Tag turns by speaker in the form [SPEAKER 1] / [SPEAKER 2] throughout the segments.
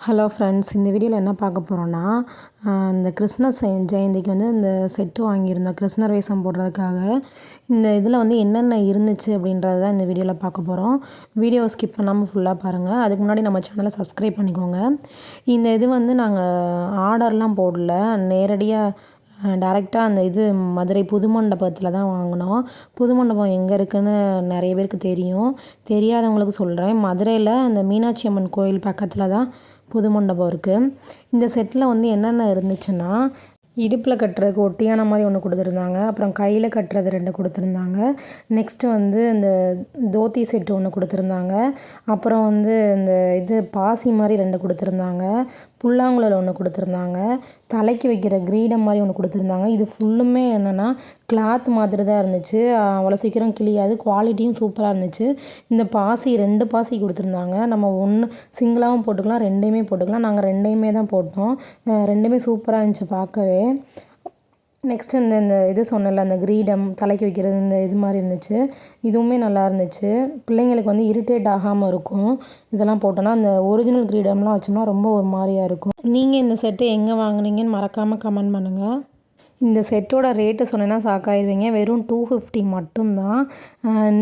[SPEAKER 1] Hello friends, இந்த வீடியோவில் என்ன பார்க்க போகிறோன்னா, இந்த கிருஷ்ணர் ஜெயந்திக்கு வந்து இந்த செட்டு வாங்கியிருந்தோம் கிருஷ்ணர் வேஷம் போடுறதுக்காக. இந்த இதில் வந்து என்னென்ன இருந்துச்சு அப்படின்றது தான் இந்த வீடியோவில் பார்க்க போகிறோம். வீடியோவை ஸ்கிப் பண்ணாமல் ஃபுல்லாக பாருங்கள். அதுக்கு முன்னாடி நம்ம சேனலை சப்ஸ்கிரைப் பண்ணிக்கோங்க. இந்த இது வந்து நாங்கள் ஆர்டர்லாம் போடல, நேரடியாக டேரெக்டாக அந்த இது மதுரை புது மண்டபத்தில் தான் வாங்கினோம். புது மண்டபம் எங்கே இருக்குதுன்னு நிறைய பேருக்கு தெரியும். தெரியாதவங்களுக்கு சொல்கிறேன். மதுரையில் அந்த மீனாட்சி அம்மன் கோயில் பக்கத்தில் தான் புது மண்டபம் இருக்குது. இந்த செட்டில் வந்து என்னென்ன இருந்துச்சுன்னா, இடுப்பில் கட்டுறதுக்கு ஒட்டியான மாதிரி ஒன்று கொடுத்துருந்தாங்க. அப்புறம் கையில் கட்டுறது 2 கொடுத்துருந்தாங்க. நெக்ஸ்ட்டு வந்து இந்த தோத்தி செட்டு ஒன்று கொடுத்துருந்தாங்க. அப்புறம் வந்து இந்த இது பாசி மாதிரி 2 கொடுத்துருந்தாங்க. புல்லாங்குழல் ஒன்று கொடுத்துருந்தாங்க. தலைக்கு வைக்கிற கிரீடம் மாதிரி ஒன்று கொடுத்துருந்தாங்க. இது ஃபுல்லுமே என்னென்னா கிளாத் மாதிரி தான் இருந்துச்சு. அவ்வளோ சீக்கிரம் கிழியாது. குவாலிட்டியும் சூப்பராக இருந்துச்சு. இந்த பாசி 2 பாசி கொடுத்துருந்தாங்க. நம்ம ஒன்று சிங்கிளாகவும் போட்டுக்கலாம், 2யுமே போட்டுக்கலாம். நாங்கள் 2யுமே தான் போட்டோம். 2மே சூப்பராக இருந்துச்சு பார்க்கவே. நெக்ஸ்ட்டு இந்த இது சொன்னல, அந்த கிரீடம் தலைக்கு வைக்கிறது, இந்த இது மாதிரி இருந்துச்சு. இதுவுமே நல்லா இருந்துச்சு. பிள்ளைங்களுக்கு வந்து இரிட்டேட் ஆகாமல் இருக்கும். இதெல்லாம் போட்டோன்னா அந்த ஒரிஜினல் கிரீடம்லாம் வச்சோம்னா ரொம்ப ஒரு மாதிரியாக இருக்கும். நீங்கள் இந்த செட்டு எங்கே வாங்குனீங்கன்னு மறக்காமல் கமெண்ட் பண்ணுங்கள். இந்த செட்டோட ரேட்டு சொன்னேன்னா ஷாக்காயிருவீங்க. வெறும் 250 மட்டும்தான்.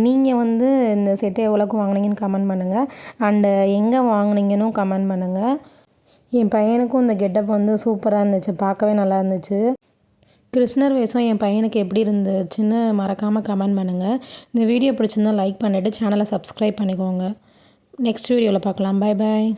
[SPEAKER 1] நீங்கள் வந்து இந்த செட்டை எவ்வளோக்கு வாங்குனீங்கன்னு கமெண்ட் பண்ணுங்கள். அண்டு எங்கே வாங்குனீங்கன்னும் கமெண்ட் பண்ணுங்கள். என் பையனுக்கும் இந்த கெட்டப் வந்து சூப்பராக இருந்துச்சு, பார்க்கவே நல்லா இருந்துச்சு. கிருஷ்ணர் வேஷம் என் பையனுக்கு எப்படி இருந்துச்சுன்னு மறக்காமல் கமெண்ட் பண்ணுங்கள். இந்த வீடியோ பிடிச்சிருந்தால் லைக் பண்ணிவிட்டு சேனலை சப்ஸ்கிரைப் பண்ணிக்கோங்க. நெக்ஸ்ட் வீடியோவில் பார்க்கலாம். Bye bye.